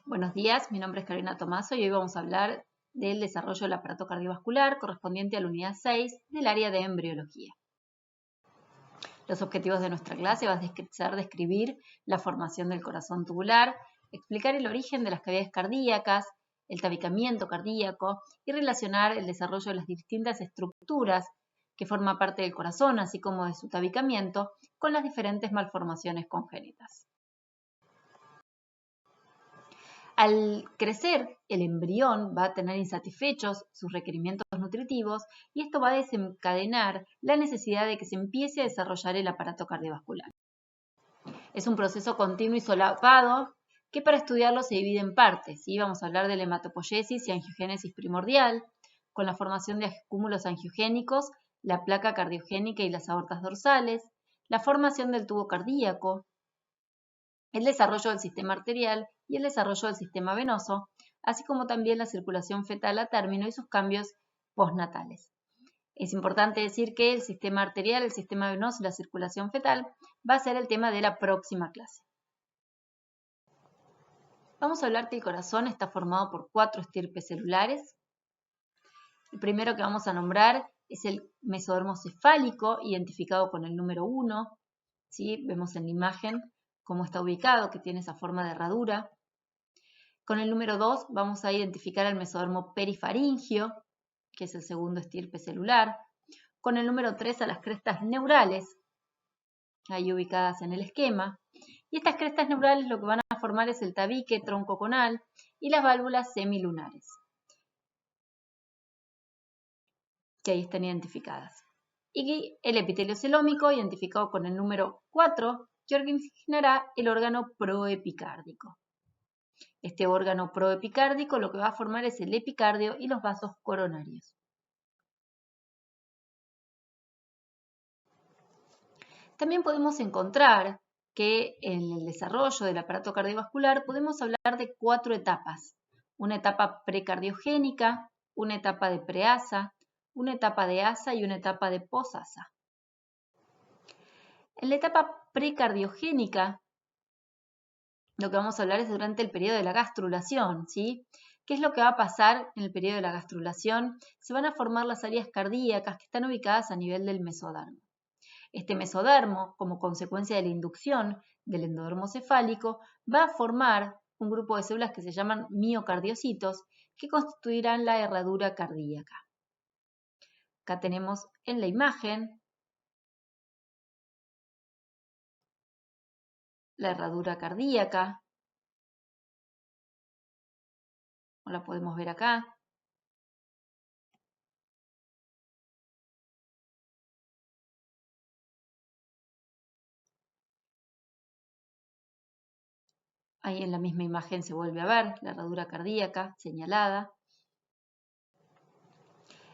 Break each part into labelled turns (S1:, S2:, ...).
S1: Buenos días, mi nombre es Carolina Tomaso y hoy vamos a hablar del desarrollo del aparato cardiovascular correspondiente a la unidad 6 del área de embriología. Los objetivos de nuestra clase van a ser describir la formación del corazón tubular, explicar el origen de las cavidades cardíacas, el tabicamiento cardíaco y relacionar el desarrollo de las distintas estructuras que forman parte del corazón, así como de su tabicamiento, con las diferentes malformaciones congénitas. Al crecer, el embrión va a tener insatisfechos sus requerimientos nutritivos y esto va a desencadenar la necesidad de que se empiece a desarrollar el aparato cardiovascular. Es un proceso continuo y solapado que para estudiarlo se divide en partes. ¿Sí? Vamos a hablar de la hematopoiesis y angiogénesis primordial, con la formación de cúmulos angiogénicos, la placa cardiogénica y las aortas dorsales, la formación del tubo cardíaco, el desarrollo del sistema arterial y el desarrollo del sistema venoso, así como también la circulación fetal a término y sus cambios postnatales. Es importante decir que el sistema arterial, el sistema venoso y la circulación fetal va a ser el tema de la próxima clase. Vamos a hablar que el corazón está formado por 4 estirpes celulares. El primero que vamos a nombrar es el mesodermo cefálico, identificado con el número 1. ¿Sí? Vemos en la imagen cómo está ubicado, que tiene esa forma de herradura. Con el número 2 vamos a identificar el mesodermo perifaringio, que es el segundo estirpe celular. Con el número 3 a las crestas neurales, ahí ubicadas en el esquema. Y estas crestas neurales lo que van a formar es el tabique troncoconal y las válvulas semilunares, que ahí están identificadas. Y el epitelio celómico, identificado con el número 4, que originará el órgano proepicárdico. Este órgano proepicárdico lo que va a formar es el epicardio y los vasos coronarios. También podemos encontrar que en el desarrollo del aparato cardiovascular podemos hablar de 4 etapas. Una etapa precardiogénica, una etapa de preasa, una etapa de asa y una etapa de posasa. En la etapa precardiogénica, lo que vamos a hablar es durante el periodo de la gastrulación, ¿sí? ¿Qué es lo que va a pasar en el periodo de la gastrulación? Se van a formar las áreas cardíacas que están ubicadas a nivel del mesodermo. Este mesodermo, como consecuencia de la inducción del endodermo cefálico, va a formar un grupo de células que se llaman miocardiocitos, que constituirán la herradura cardíaca. Acá tenemos en la imagen la herradura cardíaca, la podemos ver acá. Ahí en la misma imagen se vuelve a ver la herradura cardíaca señalada.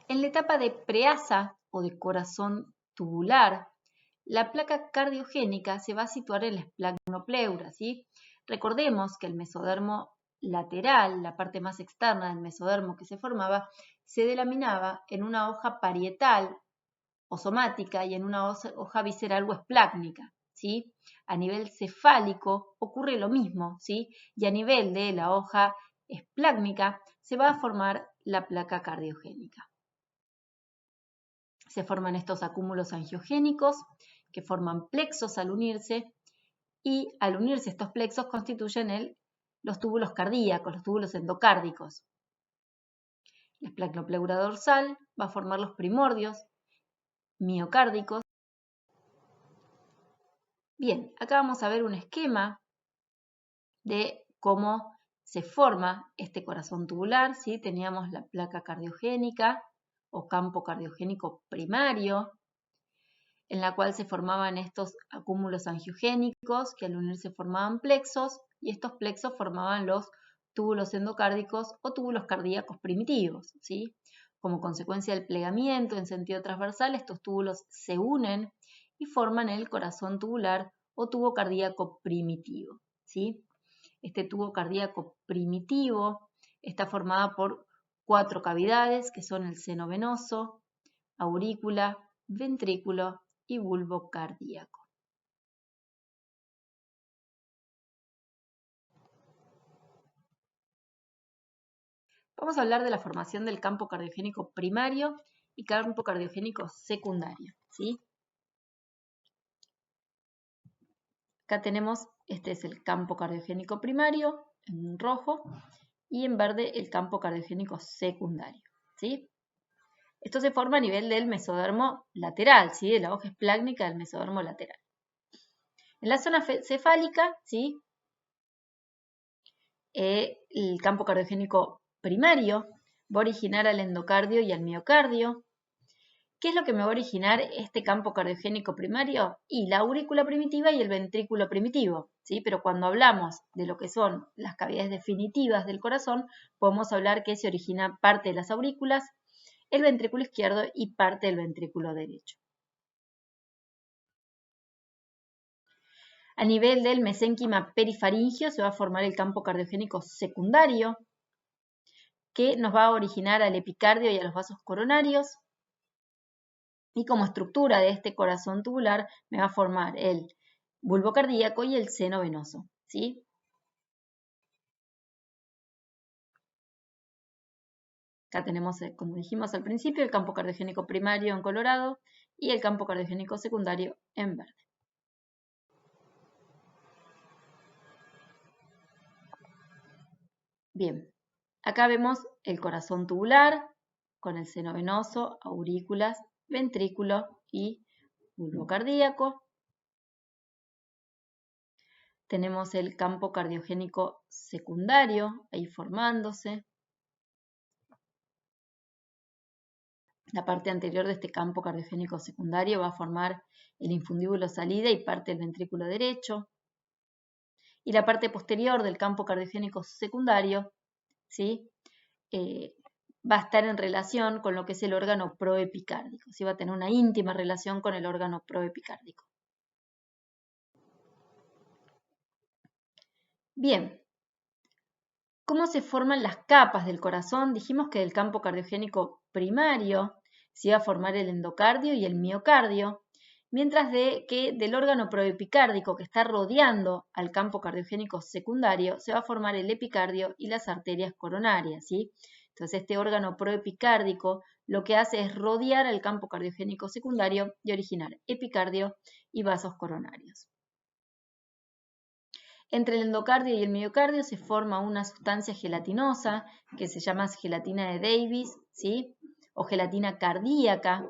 S1: En la etapa de preasa o de corazón tubular, la placa cardiogénica se va a situar en la esplagnopleura, ¿sí? Recordemos que el mesodermo lateral, la parte más externa del mesodermo que se formaba, se delaminaba en una hoja parietal o somática y en una hoja visceral o esplácnica, ¿sí? A nivel cefálico ocurre lo mismo, ¿sí? Y a nivel de la hoja esplácnica se va a formar la placa cardiogénica. Se forman estos acúmulos angiogénicos que forman plexos al unirse y al unirse estos plexos constituyen los túbulos cardíacos, los túbulos endocárdicos. La esplagnopleura dorsal va a formar los primordios miocárdicos. Bien, acá vamos a ver un esquema de cómo se forma este corazón tubular, ¿sí? Teníamos la placa cardiogénica o campo cardiogénico primario, en la cual se formaban estos acúmulos angiogénicos que al unirse formaban plexos y estos plexos formaban los túbulos endocárdicos o túbulos cardíacos primitivos, ¿sí? Como consecuencia del plegamiento en sentido transversal, estos túbulos se unen y forman el corazón tubular o tubo cardíaco primitivo, ¿sí? Este tubo cardíaco primitivo está formado por 4 cavidades que son el seno venoso, aurícula, ventrículo y bulbo cardíaco. Vamos a hablar de la formación del campo cardiogénico primario y campo cardiogénico secundario, ¿sí? Acá tenemos, este es el campo cardiogénico primario, en rojo, y en verde el campo cardiogénico secundario, ¿sí? Esto se forma a nivel del mesodermo lateral, ¿sí? De la hoja esplácnica del mesodermo lateral. En la zona cefálica, ¿sí? El campo cardiogénico primario va a originar al endocardio y al miocardio. ¿Qué es lo que me va a originar este campo cardiogénico primario? Y la aurícula primitiva y el ventrículo primitivo, ¿sí? Pero cuando hablamos de lo que son las cavidades definitivas del corazón, podemos hablar que se origina parte de las aurículas, el ventrículo izquierdo y parte del ventrículo derecho. A nivel del mesénquima perifaringio se va a formar el campo cardiogénico secundario, que nos va a originar al epicardio y a los vasos coronarios. Y como estructura de este corazón tubular me va a formar el bulbo cardíaco y el seno venoso, ¿sí? Acá tenemos, como dijimos al principio, el campo cardiogénico primario en colorado y el campo cardiogénico secundario en verde. Bien, acá vemos el corazón tubular con el seno venoso, aurículas, ventrículo y bulbo cardíaco. Tenemos el campo cardiogénico secundario ahí formándose. La parte anterior de este campo cardiogénico secundario va a formar el infundíbulo salida y parte del ventrículo derecho. Y la parte posterior del campo cardiogénico secundario, ¿sí? Va a estar en relación con lo que es el órgano proepicárdico, ¿sí? Va a tener una íntima relación con el órgano proepicárdico. Bien, ¿cómo se forman las capas del corazón? Dijimos que del campo cardiogénico primario se iba a formar el endocardio y el miocardio, mientras que del órgano proepicárdico que está rodeando al campo cardiogénico secundario se va a formar el epicardio y las arterias coronarias, ¿sí? Entonces este órgano proepicárdico lo que hace es rodear al campo cardiogénico secundario y originar epicardio y vasos coronarios. Entre el endocardio y el miocardio se forma una sustancia gelatinosa que se llama gelatina de Davis, ¿sí? O gelatina cardíaca,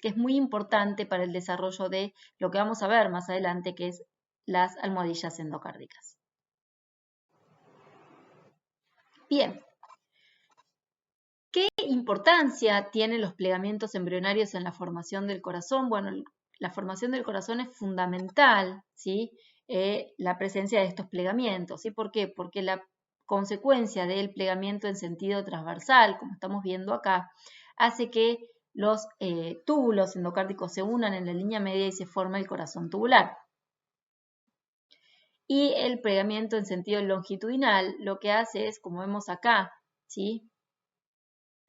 S1: que es muy importante para el desarrollo de lo que vamos a ver más adelante, que es las almohadillas endocárdicas. Bien, ¿qué importancia tienen los plegamientos embrionarios en la formación del corazón? Bueno, la formación del corazón es fundamental, ¿sí? La presencia de estos plegamientos, ¿sí? ¿Por qué? Porque la consecuencia del plegamiento en sentido transversal, como estamos viendo acá, hace que los túbulos endocárdicos se unan en la línea media y se forma el corazón tubular. Y el plegamiento en sentido longitudinal lo que hace es, como vemos acá, ¿sí?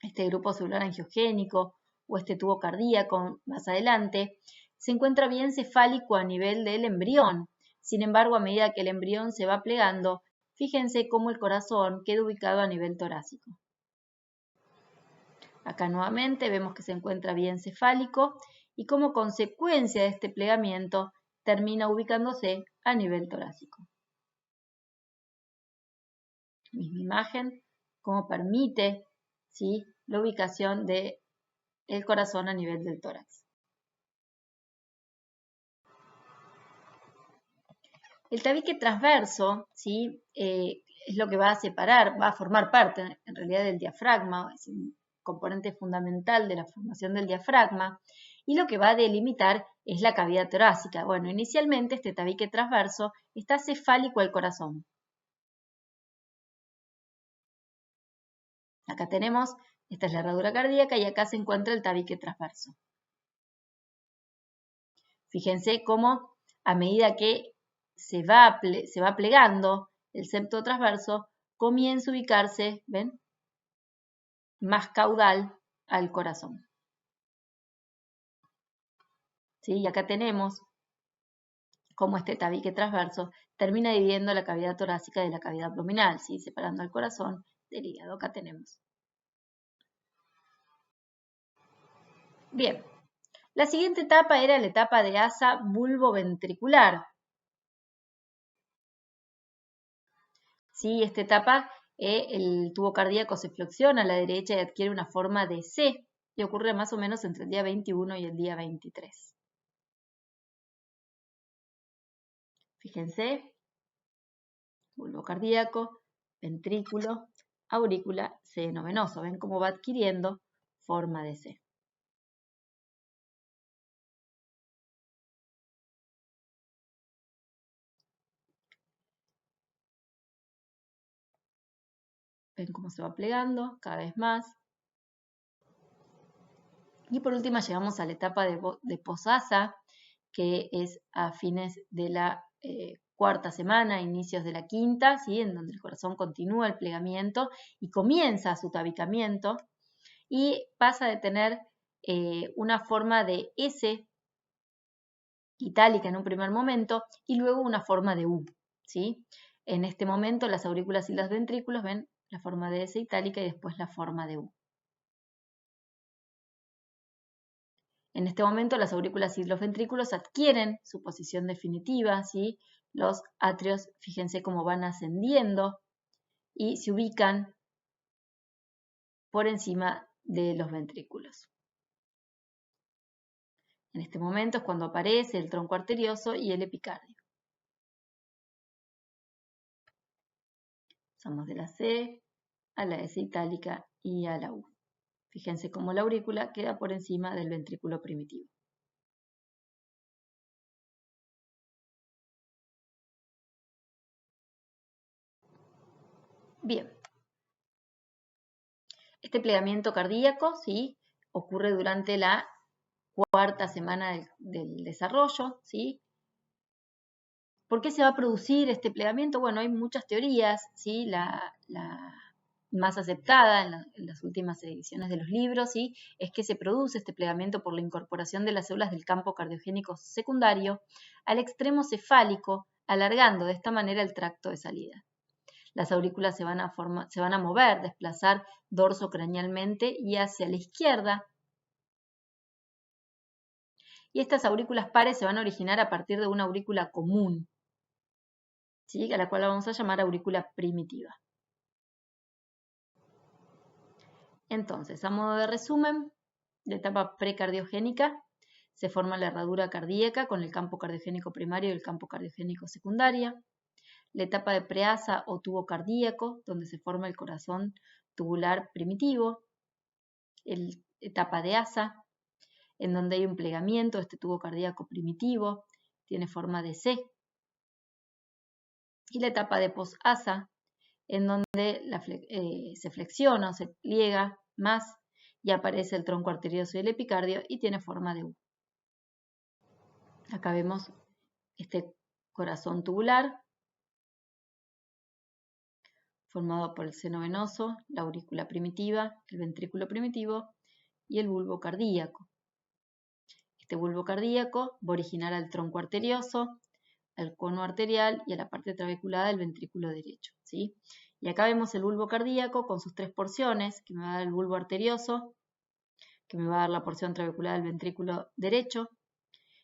S1: Este grupo celular angiogénico o este tubo cardíaco más adelante, se encuentra bien cefálico a nivel del embrión. Sin embargo, a medida que el embrión se va plegando, fíjense cómo el corazón queda ubicado a nivel torácico. Acá nuevamente vemos que se encuentra bien cefálico y como consecuencia de este plegamiento termina ubicándose a nivel torácico. Misma imagen, cómo permite, ¿sí?, la ubicación del corazón a nivel del tórax. El tabique transverso, ¿sí?, es lo que va a separar, va a formar parte en realidad del diafragma, es un componente fundamental de la formación del diafragma, y lo que va a delimitar es la cavidad torácica. Bueno, inicialmente este tabique transverso está cefálico al corazón. Acá tenemos, esta es la herradura cardíaca y acá se encuentra el tabique transverso. Fíjense cómo a medida que se va plegando el septo transverso, comienza a ubicarse, ¿ven?, más caudal al corazón. ¿Sí? Y acá tenemos cómo este tabique transverso termina dividiendo la cavidad torácica de la cavidad abdominal, ¿sí?, separando al corazón del hígado. Acá tenemos. Bien, la siguiente etapa era la etapa de asa bulboventricular. ¿Sí? Esta etapa, el tubo cardíaco se flexiona a la derecha y adquiere una forma de C, y ocurre más o menos entre el día 21 y el día 23. Fíjense, bulbo cardíaco, ventrículo, aurícula, seno venoso. ¿Ven cómo va adquiriendo forma de C? ¿Ven cómo se va plegando cada vez más? Y por último llegamos a la etapa de posasa, que es a fines de la cuarta semana, inicios de la quinta, ¿sí? En donde el corazón continúa el plegamiento y comienza su tabicamiento y pasa de tener una forma de S itálica en un primer momento y luego una forma de U, ¿sí? En este momento las aurículas y los ventrículos ven la forma de S itálica y después la forma de U. En este momento las aurículas y los ventrículos adquieren su posición definitiva, ¿sí? Los atrios, fíjense cómo van ascendiendo y se ubican por encima de los ventrículos. En este momento es cuando aparece el tronco arterioso y el epicardio. Pasamos de la C a la S itálica y a la U. Fíjense cómo la aurícula queda por encima del ventrículo primitivo. Bien. Este plegamiento cardíaco, ¿sí? Ocurre durante la cuarta semana del desarrollo, ¿sí? ¿Por qué se va a producir este plegamiento? Bueno, hay muchas teorías, ¿sí? La más aceptada en las últimas ediciones de los libros, ¿sí? Es que se produce este plegamiento por la incorporación de las células del campo cardiogénico secundario al extremo cefálico, alargando de esta manera el tracto de salida. Las aurículas se van a mover, desplazar dorsocranealmente y hacia la izquierda. Y estas aurículas pares se van a originar a partir de una aurícula común, ¿sí? A la cual vamos a llamar aurícula primitiva. Entonces, a modo de resumen, de etapa precardiogénica, se forma la herradura cardíaca con el campo cardiogénico primario y el campo cardiogénico secundaria. La etapa de preasa o tubo cardíaco, donde se forma el corazón tubular primitivo. La etapa de asa, en donde hay un plegamiento de este tubo cardíaco primitivo, tiene forma de C. Y la etapa de posasa, en donde se flexiona o se pliega más y aparece el tronco arterioso y el epicardio y tiene forma de U. Acá vemos este corazón tubular formado por el seno venoso, la aurícula primitiva, el ventrículo primitivo y el bulbo cardíaco. Este bulbo cardíaco va a originar al tronco arterioso, al cono arterial y a la parte trabeculada del ventrículo derecho, ¿sí? Y acá vemos el bulbo cardíaco con sus tres porciones, que me va a dar el bulbo arterioso, que me va a dar la porción trabeculada del ventrículo derecho,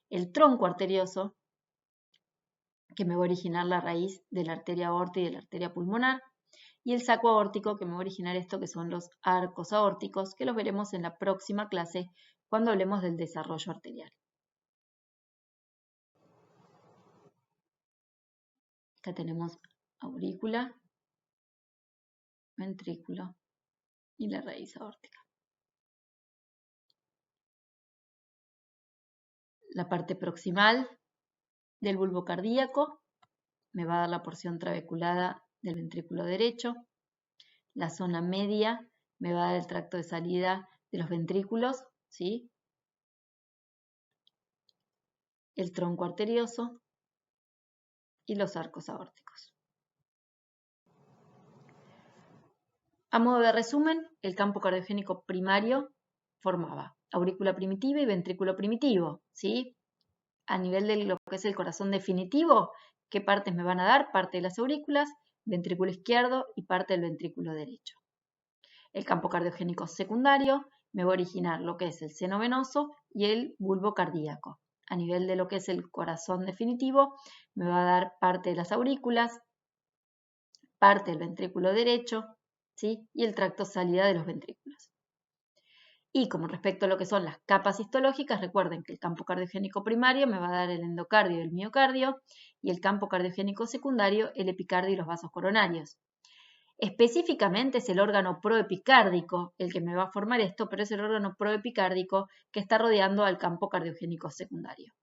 S1: el tronco arterioso, que me va a originar la raíz de la arteria aórtica y de la arteria pulmonar, y el saco aórtico, que me va a originar esto, que son los arcos aórticos, que los veremos en la próxima clase cuando hablemos del desarrollo arterial. Acá tenemos aurícula, ventrículo y la raíz aórtica. La parte proximal del bulbo cardíaco me va a dar la porción trabeculada del ventrículo derecho. La zona media me va a dar el tracto de salida de los ventrículos, ¿sí? El tronco arterioso y los arcos aórticos. A modo de resumen, el campo cardiogénico primario formaba aurícula primitiva y ventrículo primitivo, ¿sí? A nivel de lo que es el corazón definitivo, ¿qué partes me van a dar? Parte de las aurículas, ventrículo izquierdo y parte del ventrículo derecho. El campo cardiogénico secundario me va a originar lo que es el seno venoso y el bulbo cardíaco. A nivel de lo que es el corazón definitivo, me va a dar parte de las aurículas, parte del ventrículo derecho, ¿sí? Y el tracto salida de los ventrículos. Y como respecto a lo que son las capas histológicas, recuerden que el campo cardiogénico primario me va a dar el endocardio y el miocardio, y el campo cardiogénico secundario el epicardio y los vasos coronarios. Específicamente es el órgano proepicárdico el que me va a formar esto, pero es el órgano proepicárdico que está rodeando al campo cardiogénico secundario.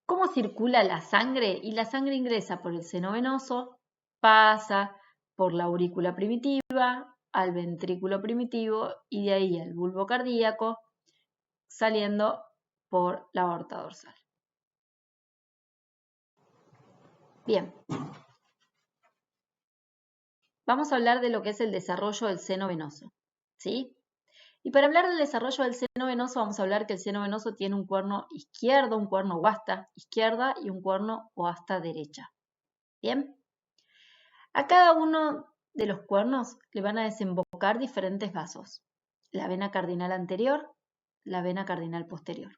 S1: ¿Cómo circula la sangre? Y la sangre ingresa por el seno venoso, pasa por la aurícula primitiva, al ventrículo primitivo y de ahí al bulbo cardíaco, saliendo por la aorta dorsal. Bien. Vamos a hablar de lo que es el desarrollo del seno venoso, ¿sí? Y para hablar del desarrollo del seno venoso, vamos a hablar que el seno venoso tiene un cuerno izquierdo, un cuerno o asta izquierda y un cuerno o asta derecha. ¿Bien? A cada uno de los cuernos le van a desembocar diferentes vasos. La vena cardinal anterior, la vena cardinal posterior.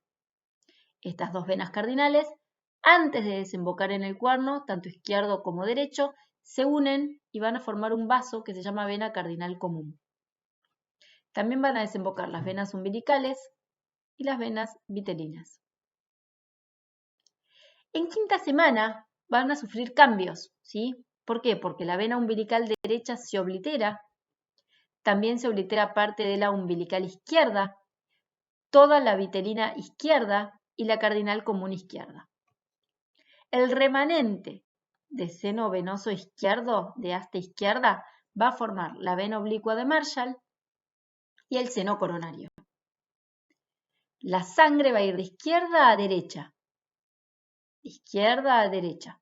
S1: Estas dos venas cardinales, antes de desembocar en el cuerno, tanto izquierdo como derecho, se unen y van a formar un vaso que se llama vena cardinal común. También van a desembocar las venas umbilicales y las venas vitelinas. En quinta semana van a sufrir cambios, ¿sí? ¿Por qué? Porque la vena umbilical derecha se oblitera, también se oblitera parte de la umbilical izquierda, toda la vitelina izquierda y la cardinal común izquierda. El remanente de seno venoso izquierdo, de asta izquierda, va a formar la vena oblicua de Marshall y el seno coronario. La sangre va a ir de izquierda a derecha. Izquierda a derecha.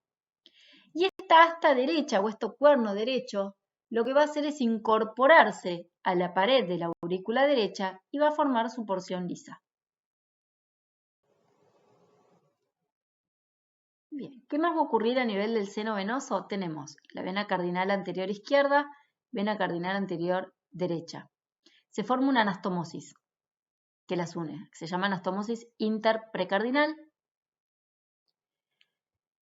S1: Y esta asta derecha o este cuerno derecho lo que va a hacer es incorporarse a la pared de la aurícula derecha y va a formar su porción lisa. Bien, ¿qué más va a ocurrir a nivel del seno venoso? Tenemos la vena cardinal anterior izquierda, vena cardinal anterior derecha. Se forma una anastomosis que las une, se llama anastomosis interprecardinal.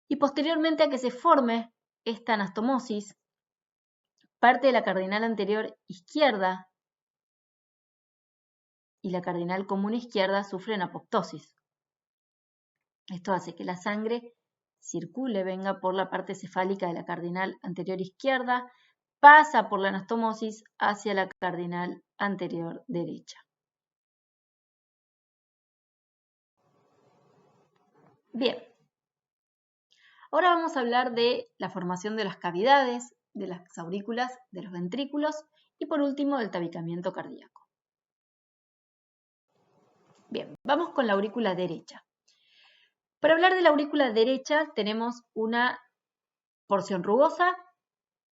S1: Y posteriormente a que se forme esta anastomosis, parte de la cardinal anterior izquierda y la cardinal común izquierda sufren apoptosis. Esto hace que la sangre circule, venga por la parte cefálica de la cardinal anterior izquierda, pasa por la anastomosis hacia la cardinal anterior derecha. Bien, ahora vamos a hablar de la formación de las cavidades, de las aurículas, de los ventrículos y por último del tabicamiento cardíaco. Bien, vamos con la aurícula derecha. Para hablar de la aurícula derecha tenemos una porción rugosa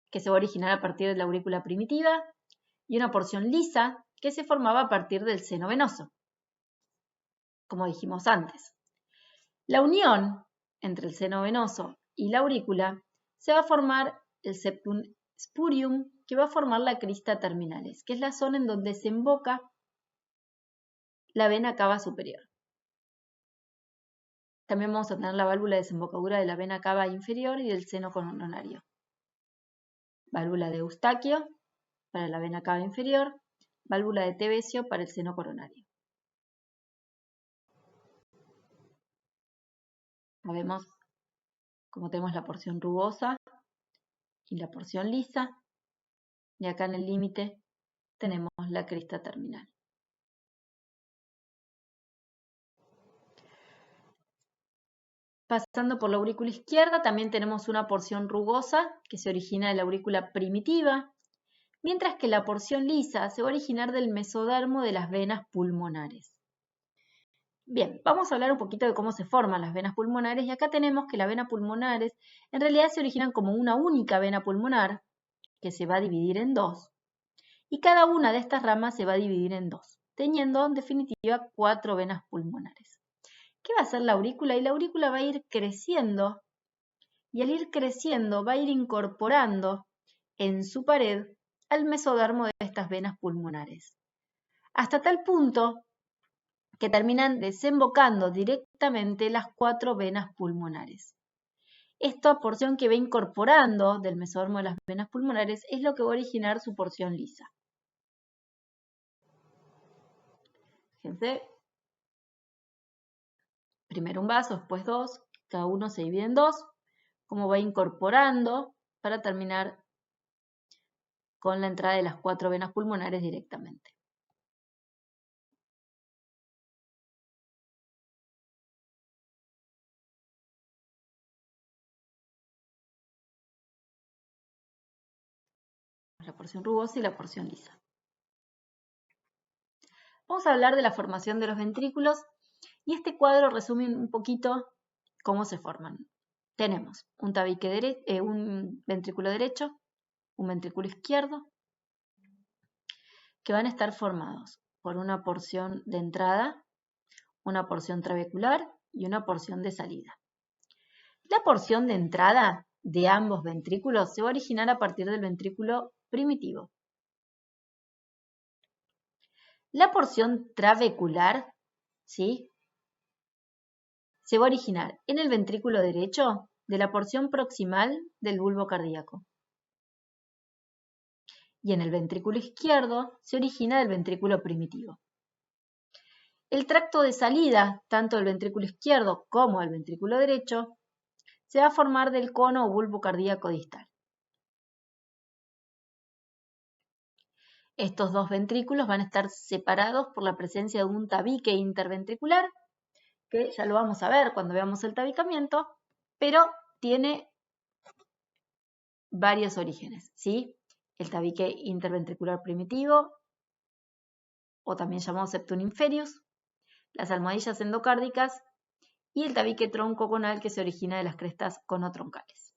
S1: que se va a originar a partir de la aurícula primitiva y una porción lisa que se formaba a partir del seno venoso, como dijimos antes. La unión entre el seno venoso y la aurícula se va a formar el septum spurium, que va a formar la crista terminalis, que es la zona en donde se emboca la vena cava superior. También vamos a tener la válvula de desembocadura de la vena cava inferior y del seno coronario. Válvula de Eustaquio para la vena cava inferior, válvula de Tevesio para el seno coronario. Vemos cómo tenemos la porción rugosa y la porción lisa, y acá en el límite tenemos la crista terminal. Pasando por la aurícula izquierda también tenemos una porción rugosa que se origina de la aurícula primitiva, mientras que la porción lisa se va a originar del mesodermo de las venas pulmonares. Bien, vamos a hablar un poquito de cómo se forman las venas pulmonares y acá tenemos que las venas pulmonares en realidad se originan como una única vena pulmonar que se va a dividir en dos y cada una de estas ramas se va a dividir en dos, teniendo en definitiva 4 venas pulmonares. ¿Qué va a hacer la aurícula? Y la aurícula va a ir creciendo y al ir creciendo va a ir incorporando en su pared al mesodermo de estas venas pulmonares, hasta tal punto que terminan desembocando directamente las 4 venas pulmonares. Esta porción que va incorporando del mesodermo de las venas pulmonares es lo que va a originar su porción lisa. Fíjense, primero un vaso, después dos, cada uno se divide en dos, cómo va incorporando para terminar con la entrada de las 4 venas pulmonares directamente. La porción rugosa y la porción lisa. Vamos a hablar de la formación de los ventrículos y este cuadro resume un poquito cómo se forman. Tenemos un un ventrículo derecho, un ventrículo izquierdo, que van a estar formados por una porción de entrada, una porción trabecular y una porción de salida. La porción de entrada de ambos ventrículos se va a originar a partir del ventrículo primitivo. La porción trabecular, ¿sí?, se va a originar en el ventrículo derecho de la porción proximal del bulbo cardíaco. Y en el ventrículo izquierdo se origina del ventrículo primitivo. El tracto de salida, tanto del ventrículo izquierdo como del ventrículo derecho, se va a formar del cono o bulbo cardíaco distal. Estos dos ventrículos van a estar separados por la presencia de un tabique interventricular, que ya lo vamos a ver cuando veamos el tabicamiento, pero tiene varios orígenes, ¿sí? El tabique interventricular primitivo, o también llamado septum inferius, las almohadillas endocárdicas y el tabique troncoconal que se origina de las crestas conotroncales.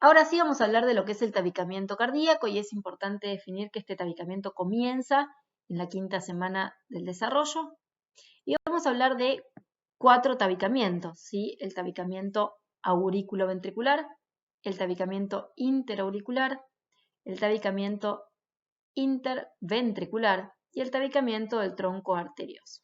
S1: Ahora sí vamos a hablar de lo que es el tabicamiento cardíaco y es importante definir que este tabicamiento comienza en la 5ª semana del desarrollo y vamos a hablar de 4 tabicamientos, ¿sí? El tabicamiento aurículo-ventricular, el tabicamiento interauricular, el tabicamiento interventricular y el tabicamiento del tronco arterioso.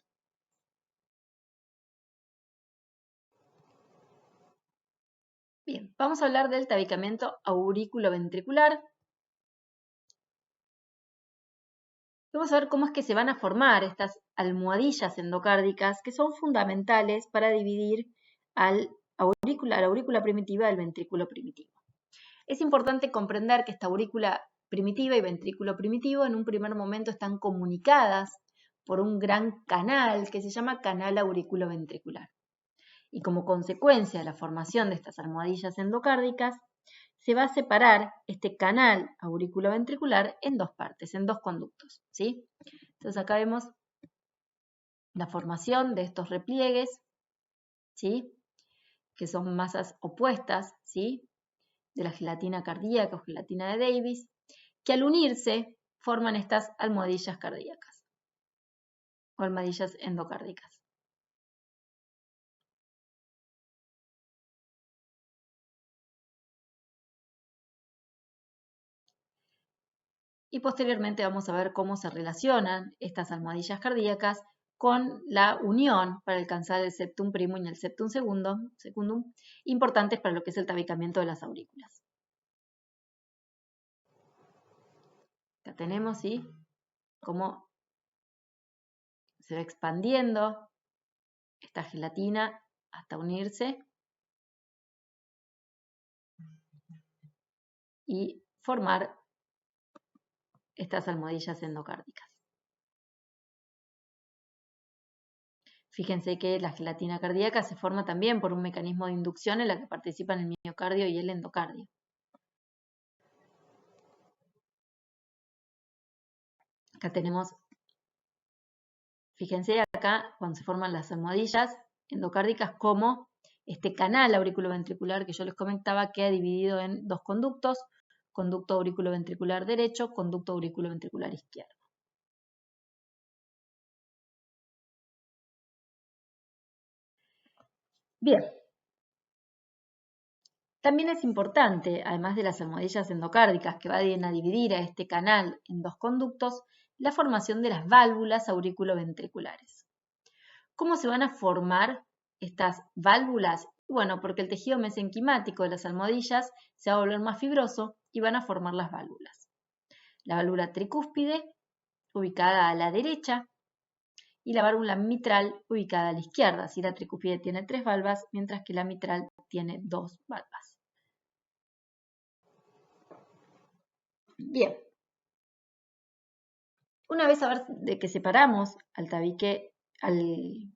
S1: Bien, vamos a hablar del tabicamiento aurículo-ventricular. Vamos a ver cómo es que se van a formar estas almohadillas endocárdicas que son fundamentales para dividir a la aurícula primitiva del ventrículo primitivo. Es importante comprender que esta aurícula primitiva y ventrículo primitivo en un primer momento están comunicadas por un gran canal que se llama canal aurículo-ventricular. Y como consecuencia de la formación de estas almohadillas endocárdicas, se va a separar este canal auriculoventricular en 2 partes, en 2 conductos, ¿sí? Entonces acá vemos la formación de estos repliegues, ¿sí?, que son masas opuestas, ¿sí?, de la gelatina cardíaca o gelatina de Davis, que al unirse forman estas almohadillas cardíacas o almohadillas endocárdicas. Y posteriormente vamos a ver cómo se relacionan estas almohadillas cardíacas con la unión para alcanzar el septum primum y el septum secundum, importantes para lo que es el tabicamiento de las aurículas. Acá tenemos, ¿sí?, cómo se va expandiendo esta gelatina hasta unirse y formar estas almohadillas endocárdicas. Fíjense que la gelatina cardíaca se forma también por un mecanismo de inducción en la que participan el miocardio y el endocardio. Acá tenemos, fíjense acá cuando se forman las almohadillas endocárdicas, como este canal auriculoventricular que yo les comentaba queda dividido en 2 conductos, conducto auriculoventricular derecho, conducto auriculoventricular izquierdo. Bien. También es importante, además de las almohadillas endocárdicas que van a dividir a este canal en dos conductos, la formación de las válvulas auriculoventriculares. ¿Cómo se van a formar estas válvulas? Bueno, porque el tejido mesenquimático de las almohadillas se va a volver más fibroso y van a formar las válvulas. La válvula tricúspide, ubicada a la derecha, y la válvula mitral, ubicada a la izquierda. Si la tricúspide tiene 3 valvas, mientras que la mitral tiene 2 valvas. Bien. Una vez de que separamos al tabique, al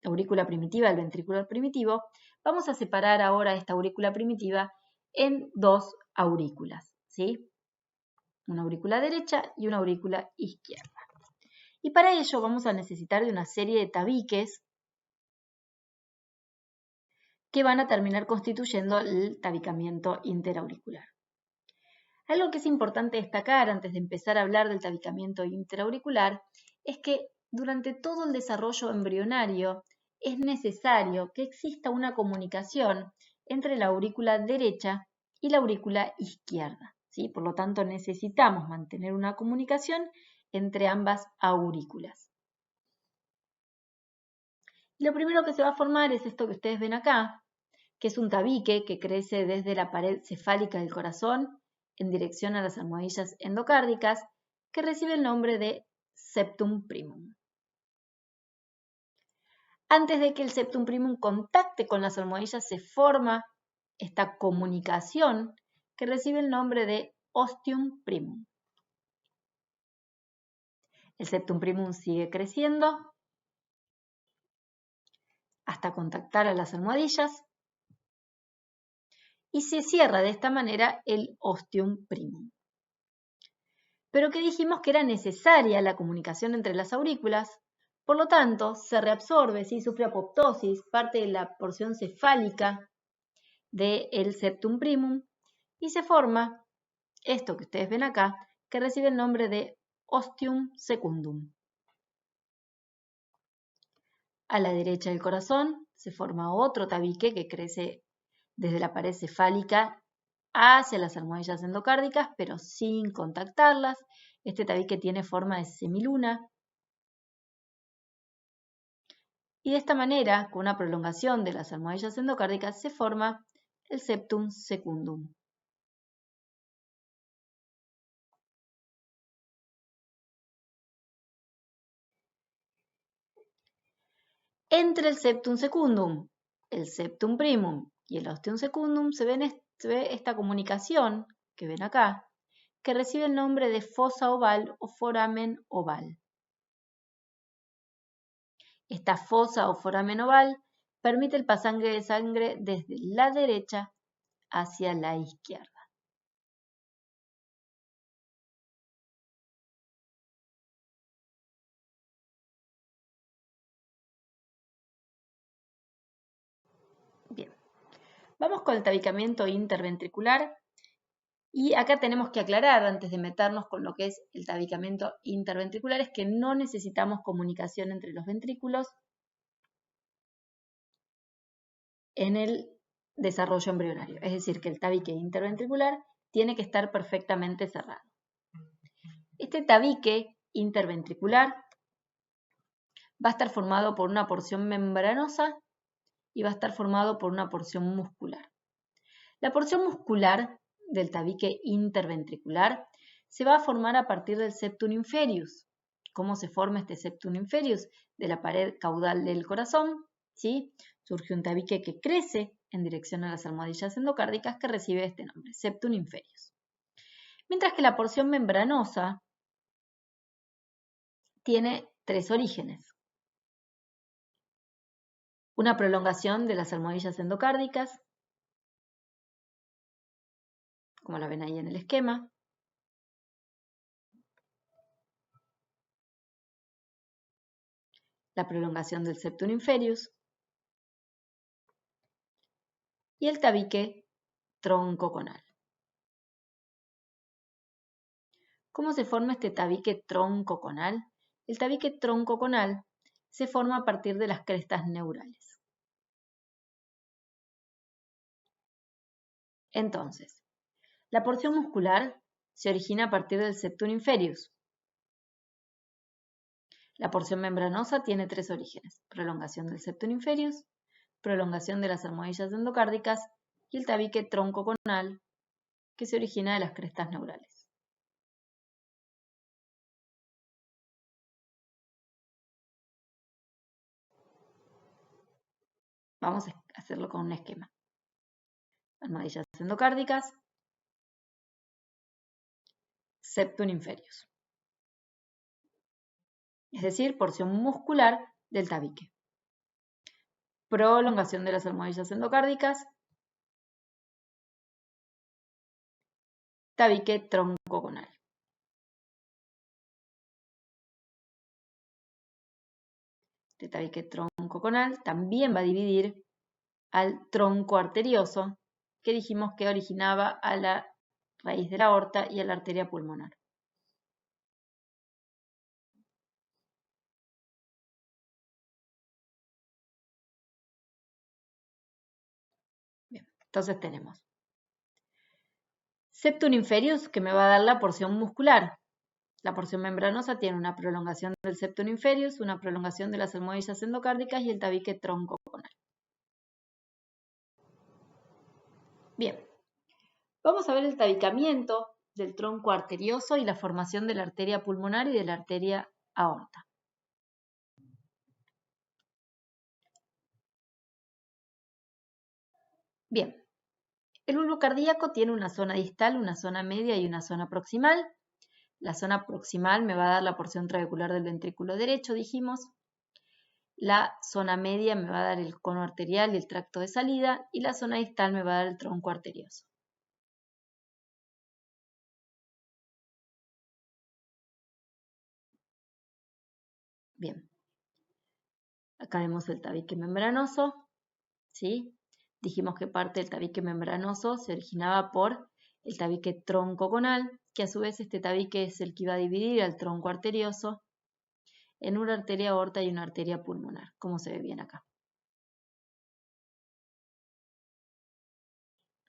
S1: aurícula primitiva, al ventrículo primitivo, vamos a separar ahora esta aurícula primitiva en dos aurículas, ¿sí? Una aurícula derecha y una aurícula izquierda. Y para ello vamos a necesitar de una serie de tabiques que van a terminar constituyendo el tabicamiento interauricular. Algo que es importante destacar antes de empezar a hablar del tabicamiento interauricular es que durante todo el desarrollo embrionario es necesario que exista una comunicación entre la aurícula derecha y la aurícula izquierda, ¿sí? Por lo tanto, necesitamos mantener una comunicación entre ambas aurículas. Y lo primero que se va a formar es esto que ustedes ven acá, que es un tabique que crece desde la pared cefálica del corazón en dirección a las almohadillas endocárdicas, que recibe el nombre de septum primum. Antes de que el septum primum contacte con las almohadillas, se forma esta comunicación que recibe el nombre de ostium primum. El septum primum sigue creciendo hasta contactar a las almohadillas y se cierra de esta manera el ostium primum. Pero que dijimos que era necesaria la comunicación entre las aurículas, por lo tanto, se reabsorbe, ¿sí? Sufre apoptosis, parte de la porción cefálica del septum primum, y se forma esto que ustedes ven acá, que recibe el nombre de ostium secundum. A la derecha del corazón se forma otro tabique que crece desde la pared cefálica hacia las almohadillas endocárdicas, pero sin contactarlas. Este tabique tiene forma de semiluna. Y de esta manera, con una prolongación de las almohadillas endocárdicas, se forma el septum secundum. Entre el septum secundum, el septum primum y el ostium secundum se ve esta comunicación que ven acá, que recibe el nombre de fosa oval o foramen oval. Esta fosa o foramen oval permite el pasaje de sangre desde la derecha hacia la izquierda. Bien, vamos con el tabicamiento interventricular. Y acá tenemos que aclarar, antes de meternos con lo que es el tabicamiento interventricular, es que no necesitamos comunicación entre los ventrículos en el desarrollo embrionario. Es decir, que el tabique interventricular tiene que estar perfectamente cerrado. Este tabique interventricular va a estar formado por una porción membranosa y va a estar formado por una porción muscular. La porción muscular del tabique interventricular se va a formar a partir del septum inferius. ¿Cómo se forma este septum inferius? De la pared caudal del corazón, ¿sí? Surge un tabique que crece en dirección a las almohadillas endocárdicas que recibe este nombre, septum inferius. Mientras que la porción membranosa tiene 3 orígenes. Una prolongación de las almohadillas endocárdicas, como la ven ahí en el esquema. La prolongación del septum inferius y el tabique troncoconal. ¿Cómo se forma este tabique troncoconal? El tabique troncoconal se forma a partir de las crestas neurales. Entonces, la porción muscular se origina a partir del septum inferius. La porción membranosa tiene tres orígenes: prolongación del septum inferius, prolongación de las almohadillas endocárdicas y el tabique troncoconal, que se origina de las crestas neurales. Vamos a hacerlo con un esquema. Almohadillas endocárdicas, septum inferius. Es decir, porción muscular del tabique. Prolongación de las almohadillas endocárdicas, tabique troncoconal. Este tabique troncoconal también va a dividir al tronco arterioso, que dijimos que originaba a la raíz de la aorta y a la arteria pulmonar. Bien, entonces tenemos septum inferius, que me va a dar la porción muscular. La porción membranosa tiene una prolongación del septum inferius, una prolongación de las almohadillas endocárdicas y el tabique troncoconal. Bien, vamos a ver el tabicamiento del tronco arterioso y la formación de la arteria pulmonar y de la arteria aorta. Bien, el bulbo cardíaco tiene una zona distal, una zona media y una zona proximal. La zona proximal me va a dar la porción trabecular del ventrículo derecho, dijimos. La zona media me va a dar el cono arterial y el tracto de salida, y la zona distal me va a dar el tronco arterioso. Bien, acá vemos el tabique membranoso, ¿sí? Dijimos que parte del tabique membranoso se originaba por el tabique troncoconal, que a su vez este tabique es el que iba a dividir al tronco arterioso en una arteria aorta y una arteria pulmonar, como se ve bien acá.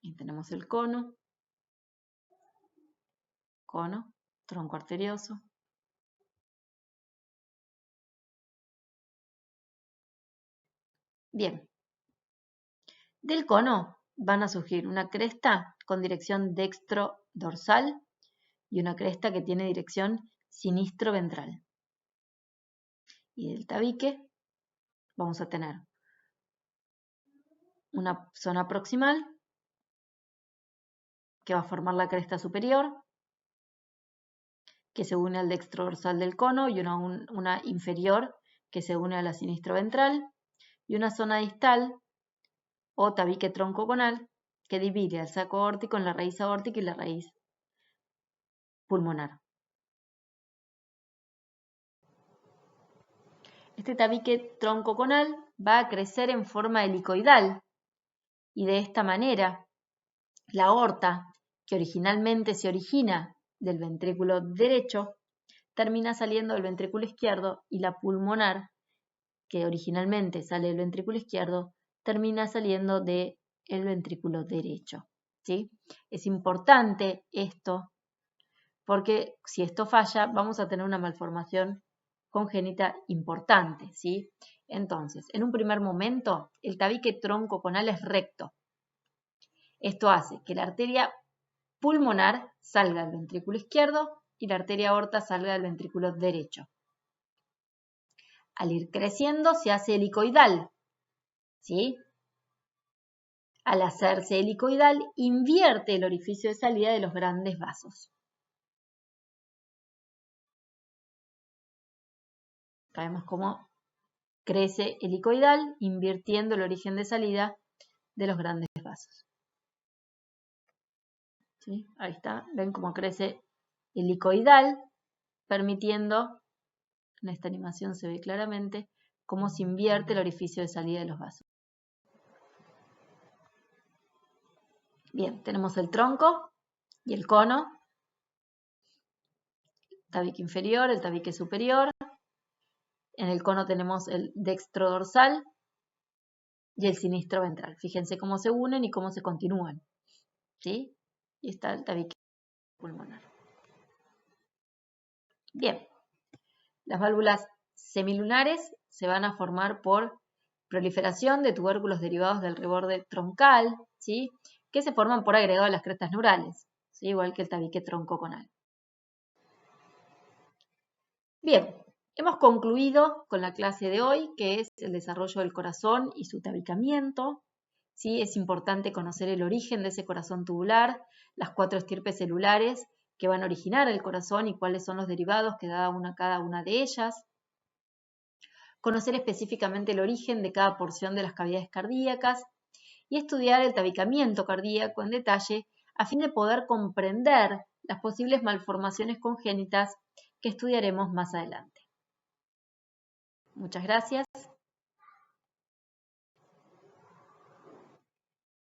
S1: Y tenemos el cono, tronco arterioso. Bien, del cono van a surgir una cresta con dirección dextro-dorsal y una cresta que tiene dirección sinistro-ventral. Y del tabique vamos a tener una zona proximal que va a formar la cresta superior, que se une al dextro-dorsal del cono, y una inferior que se une a la sinistro-ventral, y una zona distal o tabique troncoconal que divide al saco aórtico en la raíz aórtica y la raíz pulmonar. Este tabique troncoconal va a crecer en forma helicoidal y de esta manera la aorta, que originalmente se origina del ventrículo derecho, termina saliendo del ventrículo izquierdo, y la pulmonar, que originalmente sale del ventrículo izquierdo, termina saliendo del ventrículo derecho. ¿Sí? Es importante esto porque si esto falla vamos a tener una malformación congénita importante, ¿sí? Entonces, en un primer momento, el tabique troncoconal es recto. Esto hace que la arteria pulmonar salga del ventrículo izquierdo y la arteria aorta salga del ventrículo derecho. Al ir creciendo se hace helicoidal, ¿sí? Al hacerse helicoidal, invierte el orificio de salida de los grandes vasos. Vemos cómo crece helicoidal, invirtiendo el origen de salida de los grandes vasos. ¿Sí? Ahí está, ven cómo crece helicoidal, permitiendo, en esta animación se ve claramente, cómo se invierte el orificio de salida de los vasos. Bien, tenemos el tronco y el cono, tabique inferior, el tabique superior. En el cono tenemos el dextrodorsal y el sinistro ventral. Fíjense cómo se unen y cómo se continúan. ¿sí? Y está el tabique pulmonar. Bien, las válvulas semilunares se van a formar por proliferación de tubérculos derivados del reborde troncal, ¿sí? Que se forman por agregado a las crestas neurales, ¿sí? Igual que el tabique troncoconal. Bien, hemos concluido con la clase de hoy, que es el desarrollo del corazón y su tabicamiento. ¿Sí? Es importante conocer el origen de ese corazón tubular, las 4 estirpes celulares que van a originar el corazón y cuáles son los derivados que da cada una de ellas. Conocer específicamente el origen de cada porción de las cavidades cardíacas y estudiar el tabicamiento cardíaco en detalle a fin de poder comprender las posibles malformaciones congénitas que estudiaremos más adelante. Muchas gracias.